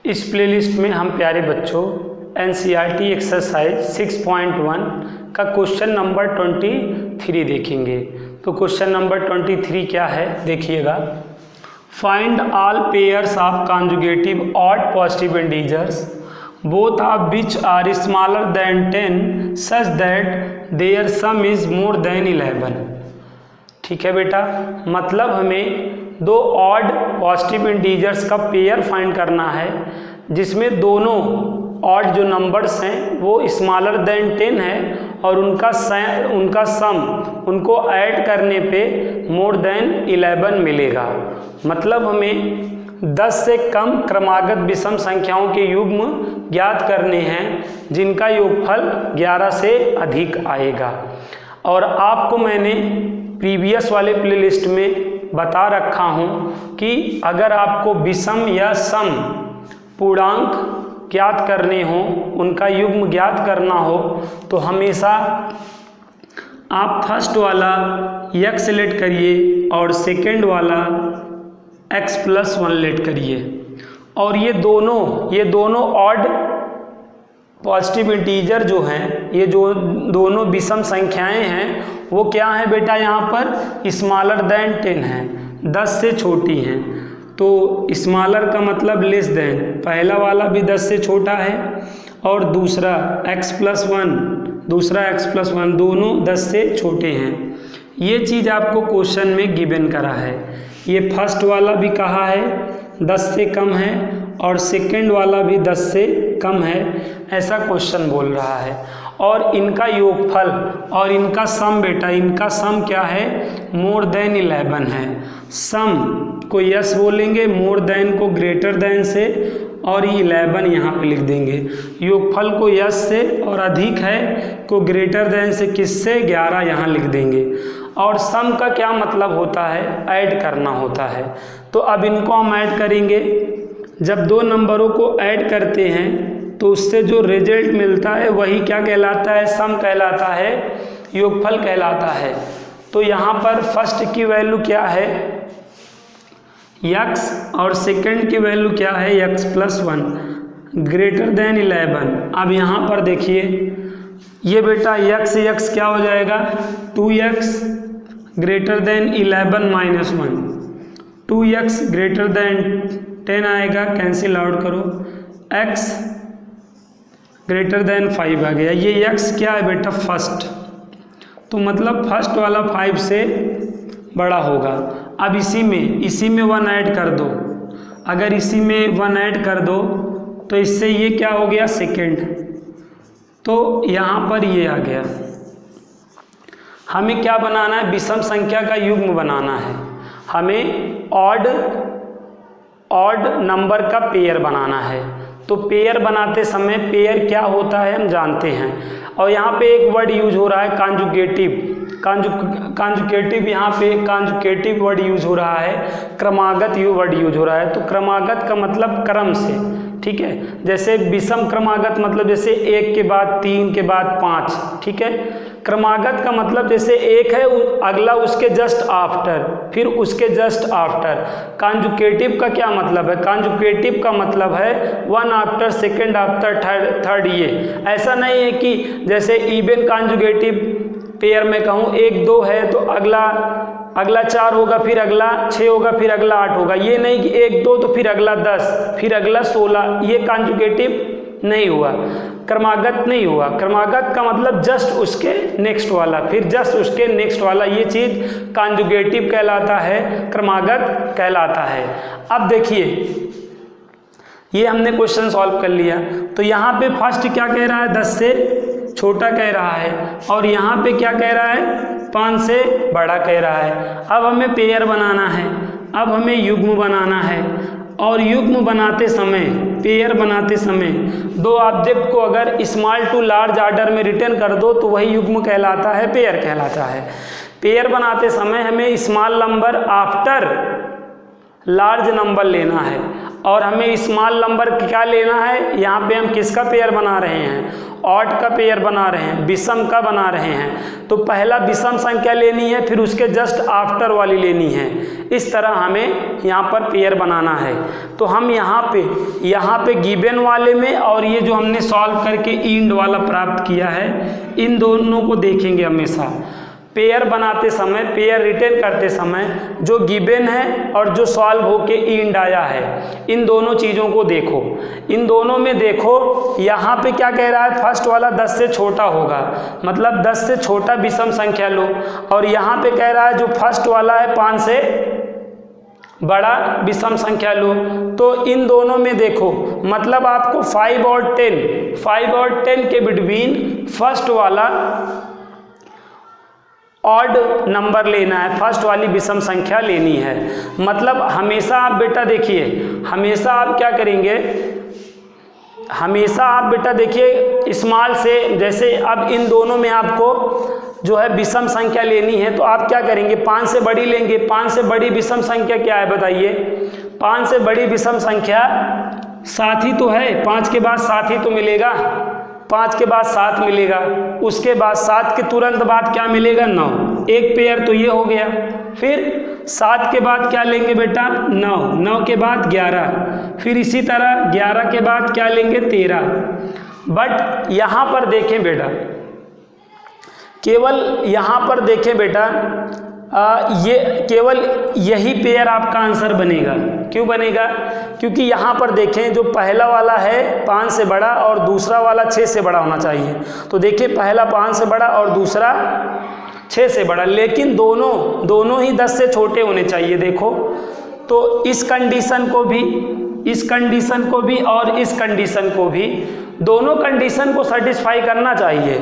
इस प्लेलिस्ट में हम प्यारे बच्चों NCERT एक्सरसाइज 6.1 का क्वेश्चन नंबर 23 देखेंगे। तो क्वेश्चन नंबर 23 क्या है देखिएगा। Find all pairs of conjugative odd positive integers both of which are smaller than 10 such that their sum is more than 11। ठीक है बेटा, मतलब हमें दो ऑड पॉजिटिव इंटीजर्स का पेयर फाइंड करना है जिसमें दोनों ऑड जो नंबर्स हैं वो स्मॉलर देन 10 है और उनका सम उनको ऐड करने पे मोर देन 11 मिलेगा। मतलब हमें 10 से कम क्रमागत विषम संख्याओं के युग्म ज्ञात करने हैं जिनका योगफल 11 से अधिक आएगा। और आपको मैंने प्रीवियस वाले प्लेलिस्ट में बता रखा हूँ कि अगर आपको विषम या सम पूर्णांक ज्ञात करने हो, उनका युग्म ज्ञात करना हो, तो हमेशा आप फर्स्ट वाला x लेट करिए और सेकंड वाला x+1 लेट करिए। और ये दोनों ऑड पॉजिटिव इंटीजर जो हैं, ये जो दोनों विषम संख्याएं हैं वो क्या है बेटा, यहाँ पर स्मॉलर देन 10 है, 10 से छोटी हैं। तो स्मॉलर का मतलब लेस देन, पहला वाला भी 10 से छोटा है और दूसरा x+1 दोनों 10 से छोटे हैं। ये चीज़ आपको क्वेश्चन में गिवन करा है। ये फर्स्ट वाला भी कहा है 10 से कम है और सेकंड वाला भी 10 से कम है, ऐसा क्वेश्चन बोल रहा है। और इनका योगफल और इनका सम बेटा, इनका सम क्या है, मोर देन 11 है। सम को यस बोलेंगे, मोर देन को ग्रेटर देन से और 11 यहाँ पे लिख देंगे। योगफल को यस से और अधिक है को ग्रेटर देन से किससे, 11 यहाँ लिख देंगे। और सम का क्या मतलब होता है, ऐड करना होता है। तो अब इनको हम ऐड करेंगे। जब दो नंबरों को ऐड करते हैं तो उससे जो रिजल्ट मिलता है वही क्या कहलाता है, सम कहलाता है, योगफल कहलाता है। तो यहाँ पर फर्स्ट की वैल्यू क्या है x और सेकंड की वैल्यू क्या है x+1 ग्रेटर देन 11। अब यहाँ पर देखिए ये बेटा x क्या हो जाएगा, 2x greater than 11 - 1, 2x greater than 10 आएगा, कैंसिल आउट करो, x ग्रेटर देन 5 आ गया। ये x क्या है बेटा, फर्स्ट, तो मतलब फर्स्ट वाला 5 से बड़ा होगा। अब इसी में 1 ऐड कर दो, अगर इसी में 1 ऐड कर दो तो इससे ये क्या हो गया, सेकंड, तो यहाँ पर ये आ गया। हमें क्या बनाना है, विषम संख्या का युग्म बनाना है। हमें ऑड नंबर का पेयर बनाना है। तो पेयर बनाते समय पेयर क्या होता है हम जानते हैं। और यहाँ पे एक वर्ड यूज हो रहा है कॉन्जुगेटिव, यहाँ पे कॉन्जुगेटिव वर्ड यूज हो रहा है, क्रमागत वर्ड यूज हो रहा है। तो क्रमागत का मतलब क्रम से, ठीक है। जैसे विषम क्रमागत मतलब जैसे 1 के बाद 3 के बाद 5, ठीक है। क्रमागत का मतलब जैसे एक है अगला उसके जस्ट आफ्टर, फिर उसके जस्ट आफ्टर। कॉन्जुगेटिव का क्या मतलब है, कॉन्जुगेटिव का मतलब है 1 आफ्टर, सेकंड आफ्टर, थर्ड। ये ऐसा नहीं है कि जैसे इवन कॉन्जुगेटिव पेयर में कहूँ 1 2 है तो अगला 4 होगा, फिर अगला 6 होगा, फिर अगला 8 होगा। ये नहीं कि 1 2 तो फिर अगला 10, फिर अगला 16, ये कॉन्जुगेटिव नहीं हुआ, क्रमागत नहीं हुआ। क्रमागत का मतलब जस्ट उसके नेक्स्ट वाला, फिर जस्ट उसके नेक्स्ट वाला, ये चीज़ कॉन्जुगेटिव कहलाता है, क्रमागत कहलाता है। अब देखिए ये हमने क्वेश्चन सॉल्व कर लिया। तो यहाँ पे फर्स्ट क्या कह रहा है, 10 से छोटा कह रहा है, और यहाँ पे क्या कह रहा है, 5 से बड़ा कह रहा है। अब हमें पेयर बनाना है, अब हमें युग्म बनाना है। और युग्म बनाते समय, पेयर बनाते समय दो ऑब्जेक्ट को अगर स्मॉल टू लार्ज ऑर्डर में रिटर्न कर दो तो वही युग्म कहलाता है, पेयर कहलाता है। पेयर बनाते समय हमें small number after large number लेना है और हमें स्मॉल नंबर क्या लेना है, यहाँ पे हम किसका पेयर बना रहे हैं, ऑड का पेयर बना रहे हैं, विषम का बना रहे हैं। तो पहला विषम संख्या लेनी है, फिर उसके जस्ट आफ्टर वाली लेनी है। इस तरह हमें यहाँ पर पेयर बनाना है। तो हम यहाँ पे गिवन वाले में और ये जो हमने सॉल्व करके इंड वाला प्राप्त किया है, इन दोनों को देखेंगे हमेशा। पेयर बनाते समय, पेयर रिटर्न करते समय जो गिवन है और जो सॉल्व होके इंड आया है, इन दोनों चीज़ों को देखो। इन दोनों में देखो, यहाँ पे क्या कह रहा है, फर्स्ट वाला 10 से छोटा होगा, मतलब 10 से छोटा विषम संख्या लो। और यहाँ पे कह रहा है जो फर्स्ट वाला है 5 से बड़ा विषम संख्या लो। तो इन दोनों में देखो, मतलब आपको 5 और 10 के बिटवीन फर्स्ट वाला ऑड नंबर लेना है, फर्स्ट वाली विषम संख्या लेनी है। मतलब हमेशा आप बेटा देखिए, हमेशा आप क्या करेंगे, हमेशा आप बेटा देखिए स्मॉल से, जैसे अब इन दोनों में आपको जो है विषम संख्या लेनी है, तो आप क्या करेंगे, 5 से बड़ी लेंगे। 5 से बड़ी विषम संख्या क्या है बताइए, 5 से बड़ी विषम संख्या 7 ही तो है, 5 के बाद 7 ही तो मिलेगा, 5 के बाद 7 मिलेगा, उसके बाद 7 के तुरंत बाद क्या मिलेगा, 9। एक पेयर तो ये हो गया। फिर 7 के बाद क्या लेंगे बेटा, 9 के बाद 11, फिर इसी तरह 11 के बाद क्या लेंगे, 13। बट यहाँ पर देखें बेटा, केवल यहाँ पर देखें बेटा, ये केवल यही पेयर आपका आंसर बनेगा। क्यों बनेगा, क्योंकि यहाँ पर देखें जो पहला वाला है 5 से बड़ा और दूसरा वाला 6 से बड़ा होना चाहिए। तो देखिए पहला 5 से बड़ा और दूसरा 6 से बड़ा, लेकिन दोनों ही 10 से छोटे होने चाहिए। देखो तो इस कंडीशन को भी, इस कंडीशन को भी और इस कंडीशन को भी, दोनों कंडीशन को सेटिस्फाई करना चाहिए,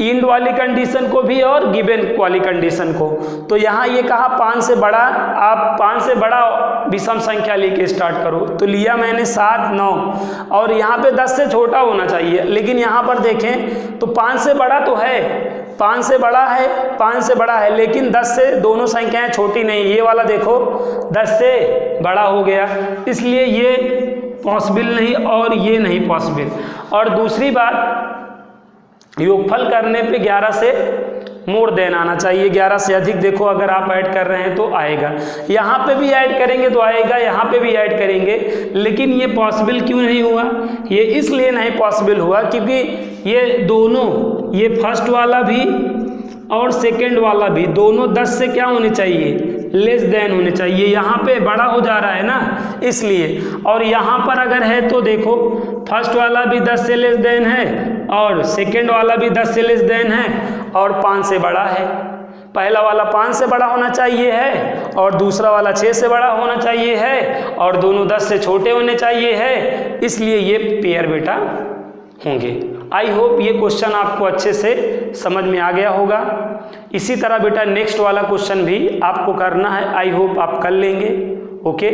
इंड वाली कंडीशन को भी और गिवन वाली कंडीशन को। तो यहाँ ये कहा 5 से बड़ा, आप 5 से बड़ा विषम संख्या लेके स्टार्ट करो। तो लिया मैंने 7, 9 और यहाँ पे 10 से छोटा होना चाहिए, लेकिन यहाँ पर देखें तो 5 से बड़ा तो है, 5 से बड़ा है, 5 से बड़ा है, लेकिन 10 से दोनों संख्याएं छोटी नहीं। ये वाला देखो 10 से बड़ा हो गया, इसलिए ये पॉसिबल नहीं और ये नहीं पॉसिबल। और दूसरी बात, योगफल करने पे 11 से मोर देन आना चाहिए, 11 से अधिक देखो अगर आप ऐड कर रहे हैं तो आएगा। यहाँ पे भी ऐड करेंगे तो आएगा, यहाँ पे भी ऐड करेंगे, लेकिन ये पॉसिबल क्यों नहीं हुआ, ये इसलिए नहीं पॉसिबल हुआ क्योंकि ये दोनों, ये फर्स्ट वाला भी और सेकंड वाला भी, दोनों 10 से क्या होने चाहिए, लेस देन होने चाहिए। यहाँ पे बड़ा हो जा रहा है ना, इसलिए। और यहाँ पर अगर है तो देखो फर्स्ट वाला भी 10 से लेस देन है और सेकंड वाला भी 10 से लेस देन है और 5 से बड़ा है। पहला वाला 5 से बड़ा होना चाहिए है और दूसरा वाला 6 से बड़ा होना चाहिए है और दोनों 10 से छोटे होने चाहिए है, इसलिए ये पेयर बेटा होंगे। आई होप ये क्वेश्चन आपको अच्छे से समझ में आ गया होगा। इसी तरह बेटा नेक्स्ट वाला क्वेश्चन भी आपको करना है, आई होप आप कर लेंगे। ओके।